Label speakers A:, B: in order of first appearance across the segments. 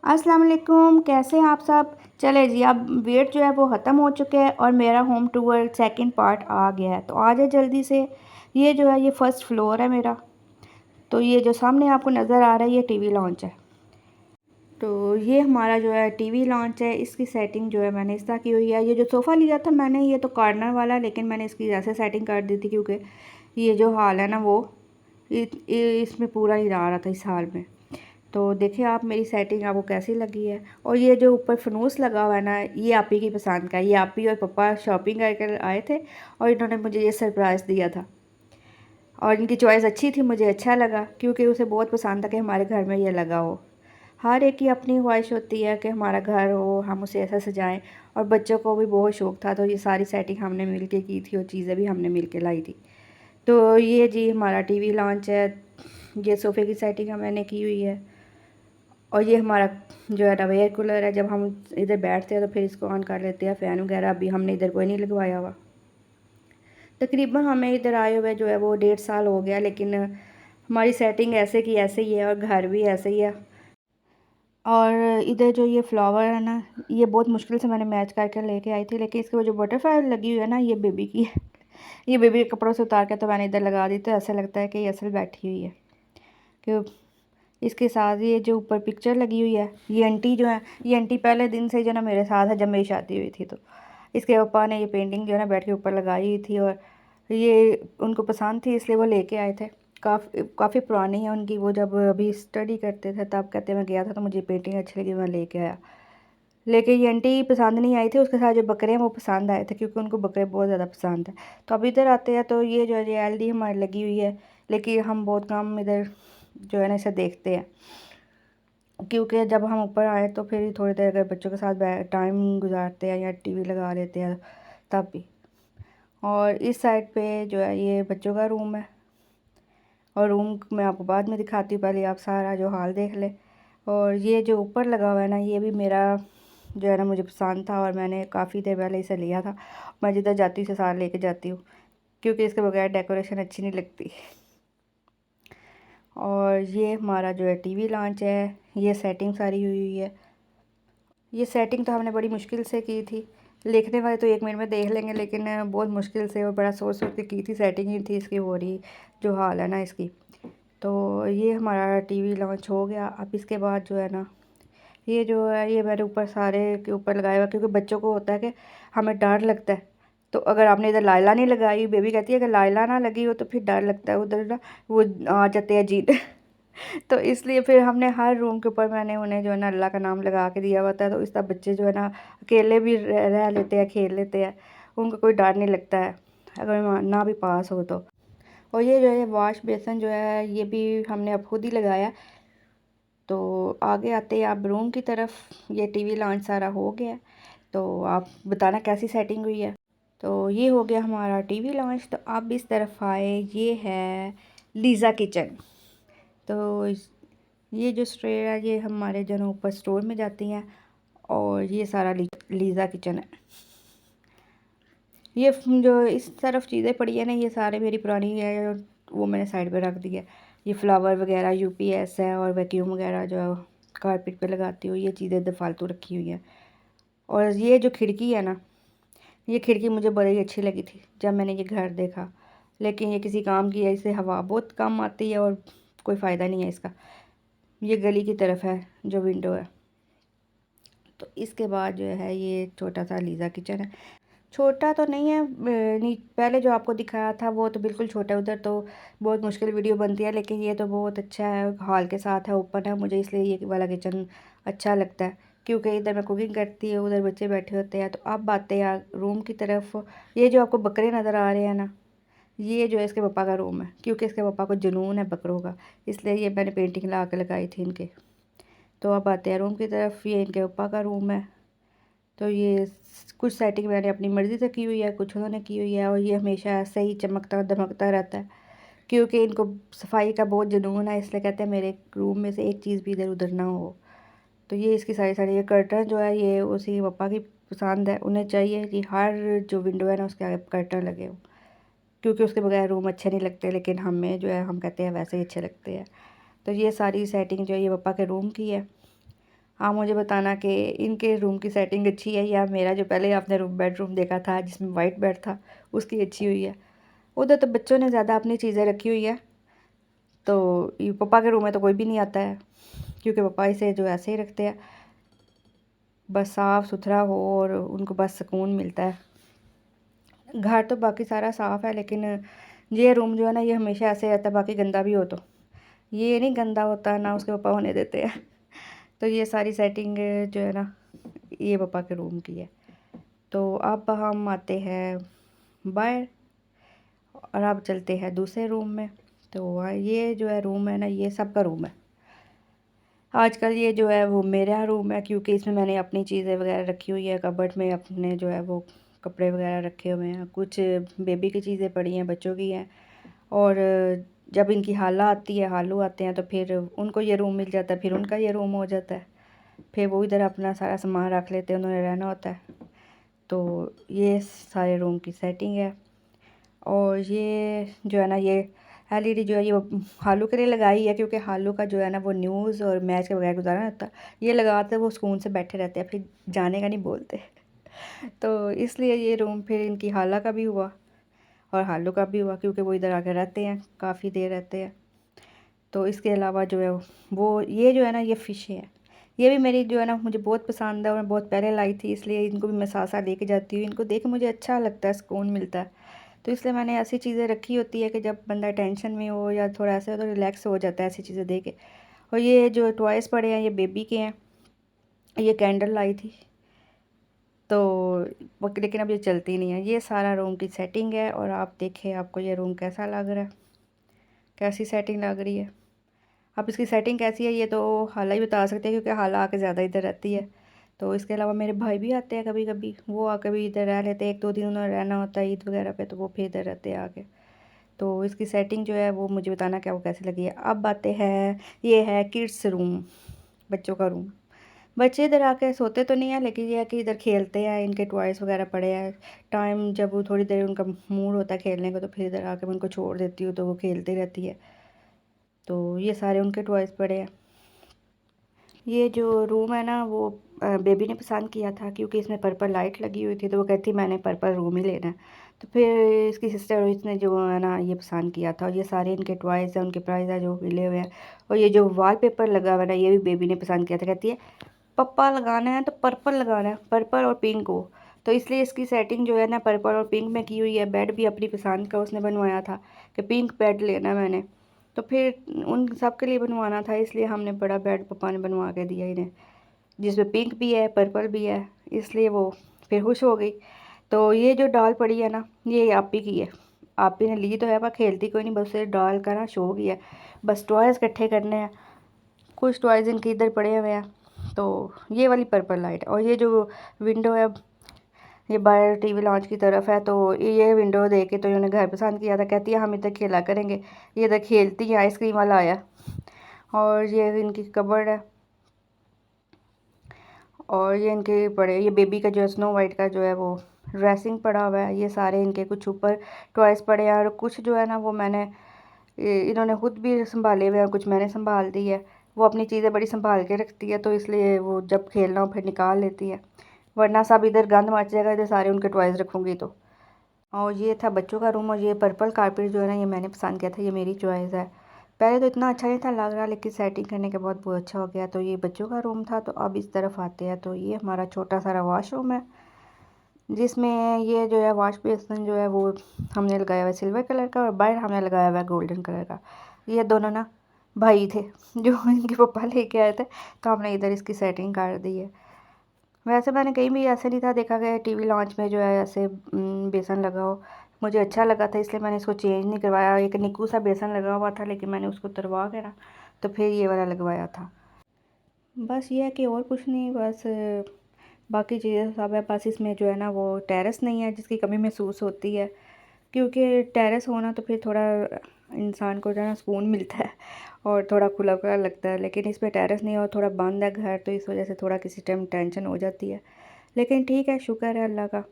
A: अस्सलाम वालेकुम, कैसे हैं आप सब। चले जी, अब वेट जो है वो ख़त्म हो चुके हैं और मेरा होम टूर सेकंड पार्ट आ गया है। तो आ जाए जल्दी से। ये जो है ये फर्स्ट फ्लोर है मेरा। तो ये जो सामने आपको नज़र आ रहा है ये टीवी लॉन्च है। तो ये हमारा जो है टीवी लॉन्च है। इसकी सेटिंग जो है मैंने इस तरह की हुई है। ये जो सोफ़ा लिया था मैंने, ये तो कॉर्नर वाला, लेकिन मैंने इसकी ऐसे सेटिंग कर दी थी क्योंकि ये जो हॉल है ना वो इसमें पूरा ही आ रहा था इस हाल में। तो देखिए आप मेरी सेटिंग आपको कैसी लगी है। और ये जो ऊपर फनूस लगा हुआ है ना, ये आप ही की पसंद का है। ये आप ही और पापा शॉपिंग करके आए थे और इन्होंने मुझे ये सरप्राइज़ दिया था। और इनकी चॉइस अच्छी थी, मुझे अच्छा लगा क्योंकि उसे बहुत पसंद था कि हमारे घर में ये लगा हो। हर एक की अपनी ख्वाहिश होती है कि हमारा घर हो, हम उसे ऐसा सजाएं। और बच्चों को भी बहुत शौक़ था, तो ये सारी सेटिंग हमने मिल के की थी और चीज़ें भी हमने मिल के लाई थी। तो ये जी हमारा टीवी लॉन्च है। ये सोफ़े की सेटिंग मैंने की हुई है। और ये हमारा जो है ना एयर कूलर है। जब हम इधर बैठते हैं तो फिर इसको ऑन कर लेते हैं। फ़ैन वगैरह अभी हमने इधर कोई नहीं लगवाया हुआ। तकरीबन हमें इधर आए हुए जो है वो 1.5 साल हो गया, लेकिन हमारी सेटिंग ऐसे की ऐसे ही है और घर भी ऐसे ही है। और इधर जो ये फ्लावर है ना, ये बहुत मुश्किल से मैंने मैच करके लेके आई थी, लेकिन इसकी वो जो बटरफ्लाई लगी हुई है ना, ये बेबी की है। ये बेबी के कपड़ों से उतार के तो मैंने इधर लगा दी, तो ऐसा लगता है कि ये असल बैठी हुई है। क्यों, इसके साथ ये जो ऊपर पिक्चर लगी हुई है, ये आंटी जो है, ये आंटी पहले दिन से जो ना मेरे साथ है जब मेरी शादी हुई थी। तो इसके पापा ने ये पेंटिंग जो है ना बेड के ऊपर लगाई हुई थी और ये उनको पसंद थी इसलिए वो लेके आए थे। काफ़ी पुरानी है उनकी। वो जब अभी स्टडी करते थे तब कहते मैं गया था तो मुझे पेंटिंग अच्छी लगी, मैं लेके आया। लेकिन ये आंटी पसंद नहीं आई थी, उसके साथ जो बकरे हैं वो पसंद आए थे क्योंकि उनको बकरे बहुत ज़्यादा पसंद है। तो अब इधर आते हैं तो ये जो है एलईडी हमारी लगी हुई है, लेकिन हम बहुत कम इधर जो है ना इसे देखते हैं क्योंकि जब हम ऊपर आए तो फिर थोड़ी देर अगर बच्चों के साथ टाइम गुजारते हैं या टीवी लगा लेते हैं तब भी। और इस साइड पे जो है ये बच्चों का रूम है और रूम मैं आपको बाद में दिखाती हूँ, पहले आप सारा जो हाल देख ले। और ये जो ऊपर लगा हुआ है ना, ये भी मेरा जो है ना मुझे पसंद था और मैंने काफ़ी देर पहले इसे लिया था। मैं जिधर जाती हूँ इसे सारा लेके जाती हूँ क्योंकि इसके बगैर डेकोरेशन अच्छी नहीं लगती। और ये हमारा जो है टीवी लॉन्च है। ये सेटिंग सारी हुई हुई है। ये सेटिंग तो हमने बड़ी मुश्किल से की थी। लिखने वाले तो 1 मिनट में देख लेंगे, लेकिन बहुत मुश्किल से और बड़ा सोच सोच के की थी। सेटिंग ही थी इसकी हो रही जो हाल है ना इसकी। तो ये हमारा टीवी लॉन्च हो गया। अब इसके बाद जो है ना ये जो है ये मैंने ऊपर सारे के ऊपर लगाया हुआ क्योंकि बच्चों को होता है कि हमें डर लगता है। तो अगर आपने इधर लाइला नहीं लगाई, बेबी कहती है अगर लाइला ना लगी हो तो फिर डर लगता है, उधर ना वो आ जाते हैं जीन। तो इसलिए फिर हमने हर रूम के ऊपर मैंने उन्हें जो है ना अल्लाह का नाम लगा के दिया हुआ था। तो इस तरह बच्चे जो है ना अकेले भी रह लेते हैं, खेल लेते हैं, उनको कोई डर नहीं लगता है अगर ना भी पास हो तो। और ये जो है वॉश बेसन जो है ये भी हमने अब खुद ही लगाया। तो आगे आते हैं आप रूम की तरफ। ये टीवी लॉन्च सारा हो गया, तो आप बताना कैसी सेटिंग हुई है। तो ये हो गया हमारा टीवी लॉन्च। तो आप इस तरफ आए, ये है लीज़ा किचन। तो ये जो स्ट्रे है ये हमारे जो है ऊपर स्टोर में जाती हैं और ये सारा लीज़ा किचन है। ये जो इस तरफ चीज़ें पड़ी है ना ये सारे मेरी पुरानी है, वो मैंने साइड पे रख दी है। ये फ्लावर वगैरह यूपीएस है और वैक्यूम वगैरह जो कारपेट पे लगाती हूँ, ये चीज़ें इधर फालतू रखी हुई हैं। और ये जो खिड़की है ना, ये खिड़की मुझे बड़ी अच्छी लगी थी जब मैंने ये घर देखा, लेकिन ये किसी काम की है, इससे हवा बहुत कम आती है और कोई फ़ायदा नहीं है इसका। ये गली की तरफ है जो विंडो है। तो इसके बाद जो है ये छोटा सा लीज़ा किचन है। छोटा तो नहीं है, पहले जो आपको दिखाया था वो तो बिल्कुल छोटा है, उधर तो बहुत मुश्किल वीडियो बनती है, लेकिन ये तो बहुत अच्छा है, हॉल के साथ है, ओपन है। मुझे इसलिए ये वाला किचन अच्छा लगता है क्योंकि इधर मैं कुकिंग करती हूँ, उधर बच्चे बैठे होते हैं। तो अब बातें हैं रूम की तरफ। ये जो आपको बकरे नज़र आ रहे हैं ना, ये जो है इसके पापा का रूम है क्योंकि इसके पापा को जुनून है बकरों का, इसलिए ये मैंने पेंटिंग ला के लगाई थी इनके। तो अब आते हैं रूम की तरफ। ये इनके पापा का रूम है। तो ये कुछ सेटिंग मैंने अपनी मर्ज़ी से की हुई है, कुछ उन्होंने की हुई है। और ये हमेशा ऐसे ही चमकता दमकता रहता है क्योंकि इनको सफाई का बहुत जुनून है, इसलिए कहते हैं मेरे रूम में से एक चीज़ भी इधर उधर ना हो। तो ये इसकी सारी सारी ये कर्टन जो है ये उसी पापा की पसंद है, उन्हें चाहिए कि हर जो विंडो है ना उसके आगे कर्टन लगे हो क्योंकि उसके बगैर रूम अच्छे नहीं लगते, लेकिन हमें जो है हम कहते हैं वैसे ही अच्छे लगते हैं। तो ये सारी सेटिंग जो है ये पापा के रूम की है। आप मुझे बताना कि इनके रूम की सेटिंग अच्छी है या मेरा जो पहले आपने रूम बेडरूम देखा था जिसमें वाइट बेड था उसकी अच्छी हुई है। उधर तो बच्चों ने ज़्यादा अपनी चीज़ें रखी हुई है, तो ये पापा के रूम में तो कोई भी नहीं आता है क्योंकि पापा इसे जो ऐसे ही रखते हैं, बस साफ़ सुथरा हो और उनको बस सुकून मिलता है। घर तो बाकी सारा साफ़ है, लेकिन ये रूम जो है ना ये हमेशा ऐसे रहता है, बाकी गंदा भी हो तो ये नहीं गंदा होता, ना उसके पापा होने देते हैं। तो ये सारी सेटिंग जो है ना ये पापा के रूम की है। तो अब हम आते हैं बाहर और अब चलते हैं दूसरे रूम में। तो ये जो है रूम है ना ये सबका रूम है। आजकल ये जो है वो मेरा रूम है क्योंकि इसमें मैंने अपनी चीज़ें वगैरह रखी हुई है। कबर्ड में अपने जो है वो कपड़े वगैरह रखे हुए हैं, कुछ बेबी की चीज़ें पड़ी हैं, बच्चों की हैं। और जब इनकी हाला आती है, हालू आते हैं, तो फिर उनको ये रूम मिल जाता है, फिर उनका ये रूम हो जाता है, फिर वो इधर अपना सारा सामान रख लेते हैं, उन्होंने रहना होता है। तो ये सारे रूम की सेटिंग है। और ये जो है ना ये एलईडी जो है ये हालू के लिए लगाई है क्योंकि हालू का जो है ना वो न्यूज़ और मैच के बगैर गुजारा नहीं होता। ये लगाते वो सुकून से बैठे रहते हैं, फिर जाने का नहीं बोलते। तो इसलिए ये रूम फिर इनकी हाला का भी हुआ और हालू का भी हुआ क्योंकि वो इधर आके रहते हैं, काफ़ी देर रहते हैं। तो इसके अलावा जो है वो ये जो है ना ये फ़िश है, ये भी मेरी जो है ना मुझे बहुत पसंद है और मैं बहुत पहले लाई थी, इसलिए इनको भी मैं साथ साथ लेके जाती हूँ। इनको देख के मुझे अच्छा लगता है, सुकून मिलता है। तो इसलिए मैंने ऐसी चीज़ें रखी होती है कि जब बंदा टेंशन में हो या थोड़ा ऐसे हो तो रिलैक्स हो जाता है ऐसी चीज़ें देख के। और ये जो टॉयज़ पड़े हैं ये बेबी के हैं, ये कैंडल लाई थी तो लेकिन अब ये चलती नहीं है। ये सारा रूम की सेटिंग है और आप देखें आपको ये रूम कैसा लग रहा है, कैसी सेटिंग लग रही है। अब इसकी सेटिंग कैसी है ये तो हाला ही बता सकते हैं क्योंकि हाला आके ज़्यादा इधर रहती है। तो इसके अलावा मेरे भाई भी आते हैं कभी कभी, वो आके भी इधर रह लेते हैं, 1-2 दिन उन्होंने रहना होता है ईद वगैरह पे, तो वो फिर इधर रहते हैं आके। तो इसकी सेटिंग जो है वो मुझे बताना क्या वो कैसी लगी है। अब आते हैं, ये है किड्स रूम, बच्चों का रूम। बच्चे इधर आके सोते तो नहीं है, लेकिन ये है कि इधर खेलते हैं, इनके टॉयज़ वगैरह पड़े हैं। टाइम जब वो थोड़ी देर उनका मूड होता है खेलने का तो फिर इधर आके मैं उनको छोड़ देती हूँ, तो वो खेलती रहती है। तो ये सारे उनके टॉयज़ पड़े हैं। ये जो रूम है ना वो बेबी ने पसंद किया था क्योंकि इसमें पर्पल लाइट लगी हुई थी, तो वो कहती मैंने पर्पल रूम ही लेना है। तो फिर इसकी सिस्टर और इसने जो है ना ये पसंद किया था। और ये सारे इनके टॉयज़ हैं, उनके प्राइस है जो मिले हुए हैं। और ये जो वॉलपेपर लगा हुआ है ना ये भी बेबी ने पसंद किया था, कहती है पप्पा लगाना है तो पर्पल लगाना है, पर्पल और पिंक हो। तो इसलिए इसकी सेटिंग जो है ना पर्पल और पिंक में की हुई है। बेड भी अपनी पसंद का उसने बनवाया था कि पिंक बेड लेना मैंने, तो फिर उन सब के लिए बनवाना था, इसलिए हमने बड़ा बेड पापा ने बनवा के दिया इन्हें, जिसमें पिंक भी है पर्पल भी है, इसलिए वो फिर खुश हो गई। तो ये जो डॉल पड़ी है ना ये आप ही की है, आप ही ने ली तो है पर खेलती कोई नहीं, बस ये डॉल का ना शौक ही है, बस टॉयज़ इकट्ठे करने हैं। कुछ टॉयज़ इनके इधर पड़े हुए हैं। तो ये वाली पर्पल लाइट और ये जो विंडो है ये बाहर टीवी लॉन्च की तरफ है, तो ये विंडो देख के तो इन्होंने घर पसंद किया था, कहती है हम इधर खेला करेंगे। ये इधर खेलती है, आइसक्रीम वाला आया। और ये इनकी कबर्ड है और ये इनके पड़े, ये बेबी का जो है स्नो वाइट का जो है वो ड्रेसिंग पड़ा हुआ है। ये सारे इनके कुछ ऊपर टॉयज़ पड़े हैं और कुछ जो है ना वो मैंने इन्होंने खुद भी संभाले हुए हैं, कुछ मैंने संभाल दी है। वो अपनी चीज़ें बड़ी संभाल के रखती है, तो इसलिए वो जब खेलना हो फिर निकाल लेती है, वरना सब इधर गंद मच जाएगा इधर सारे उनके टॉयज़ रखूँगी तो। और ये था बच्चों का रूम और ये पर्पल कारपेट जो है ना ये मैंने पसंद किया था, ये मेरी चॉइस है। पहले तो इतना अच्छा नहीं था लग रहा, लेकिन सेटिंग करने के बाद बहुत अच्छा हो गया। तो ये बच्चों का रूम था। तो अब इस तरफ आते हैं, तो ये हमारा छोटा सारा वॉशरूम है जिसमें ये जो है वॉश बेसिन जो है वो हमने लगाया हुआ है सिल्वर कलर का और बाहर हमने लगाया हुआ है गोल्डन कलर का। ये दोनों ना भाई थे जो इनके पापा लेके आए थे, तो हमने इधर इसकी सेटिंग कर दी है। वैसे मैंने कहीं भी ऐसे नहीं था देखा गया टीवी लॉन्च में जो है ऐसे बेसन लगा हो, मुझे अच्छा लगा था इसलिए मैंने इसको चेंज नहीं करवाया। एक निक्कू सा बेसन लगा हुआ था लेकिन मैंने उसको उतरवा के ना तो फिर ये वाला लगवाया था। बस ये है कि और कुछ नहीं, बस बाकी चीज़ें सब है। बस इसमें जो है ना वो टेरेस नहीं है जिसकी कमी महसूस होती है, क्योंकि टेरेस होना तो फिर थोड़ा इंसान को जो है ना सुकून मिलता है और थोड़ा खुला खुला लगता है, लेकिन इस पर टेरेस नहीं है और थोड़ा बंद है घर, तो इस वजह से थोड़ा किसी टाइम टेंशन हो जाती है। लेकिन ठीक है, शुक्र है अल्लाह का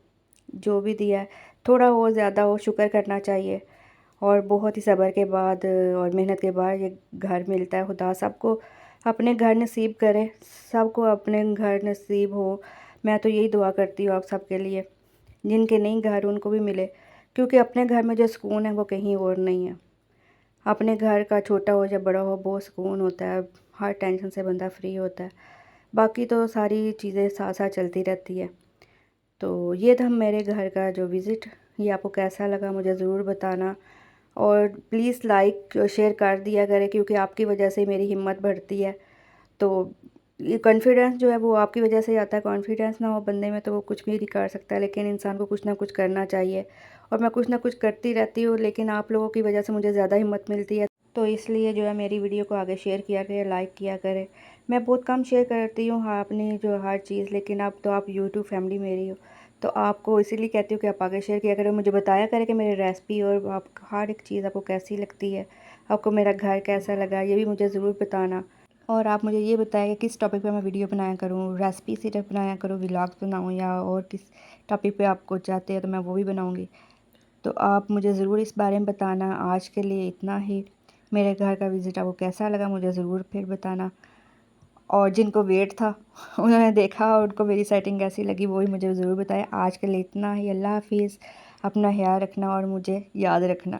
A: जो भी दिया है, थोड़ा हो ज़्यादा हो शुक्र करना चाहिए। और बहुत ही सब्र के बाद और मेहनत के बाद ये घर मिलता है। खुदा सबको अपने घर नसीब करे, सबको अपने घर नसीब हो। मैं तो यही दुआ करती हूँ आप सबके लिए, जिनके नहीं घर उनको भी मिले, क्योंकि अपने घर में जो सुकून है वो कहीं और नहीं है। अपने घर का छोटा हो या बड़ा हो बहुत सुकून होता है, हर टेंशन से बंदा फ्री होता है। बाकी तो सारी चीज़ें साथ साथ चलती रहती है। तो ये था मेरे घर का जो विज़िट, ये आपको कैसा लगा मुझे ज़रूर बताना। और प्लीज़ लाइक शेयर कर दिया करें, क्योंकि आपकी वजह से मेरी हिम्मत बढ़ती है। तो ये कॉन्फिडेंस जो है वो आपकी वजह से ही आता है। कॉन्फिडेंस ना हो बंदे में तो वो कुछ भी नहीं कर सकता, लेकिन इंसान को कुछ ना कुछ करना चाहिए। और मैं कुछ ना कुछ करती रहती हूँ, लेकिन आप लोगों की वजह से मुझे ज़्यादा हिम्मत मिलती है। तो इसलिए जो है मेरी वीडियो को आगे शेयर किया करें, लाइक किया करें। मैं बहुत कम शेयर करती हूँ हाँ अपनी जो हर चीज़, लेकिन अब तो आप यूट्यूब फैमिली मेरी हो, तो आपको इसीलिए कहती हूँ कि आप आगे शेयर किया करें। मुझे बताया करें कि मेरी रेसिपी और आप हर एक चीज़ आपको कैसी लगती है, आपको मेरा घर कैसा लगा, ये भी मुझे ज़रूर बताना। और आप मुझे ये बताएं कि किस टॉपिक पे मैं वीडियो बनाया करूँ, रेसिपी सिर्फ बनाया करूँ, व्लॉग्स बनाऊँ, या और किस टॉपिक पे आपको चाहते हैं तो मैं वो भी बनाऊँगी। तो आप मुझे ज़रूर इस बारे में बताना। आज के लिए इतना ही। मेरे घर का विज़िट आपको कैसा लगा मुझे ज़रूर फिर बताना। और जिनको वेट था उन्होंने देखा और उनको मेरी सेटिंग कैसी लगी वो भी मुझे ज़रूर बताएं। आज के लिए इतना ही। अल्लाह हाफिज़। अपना ख्याल रखना और मुझे याद रखना।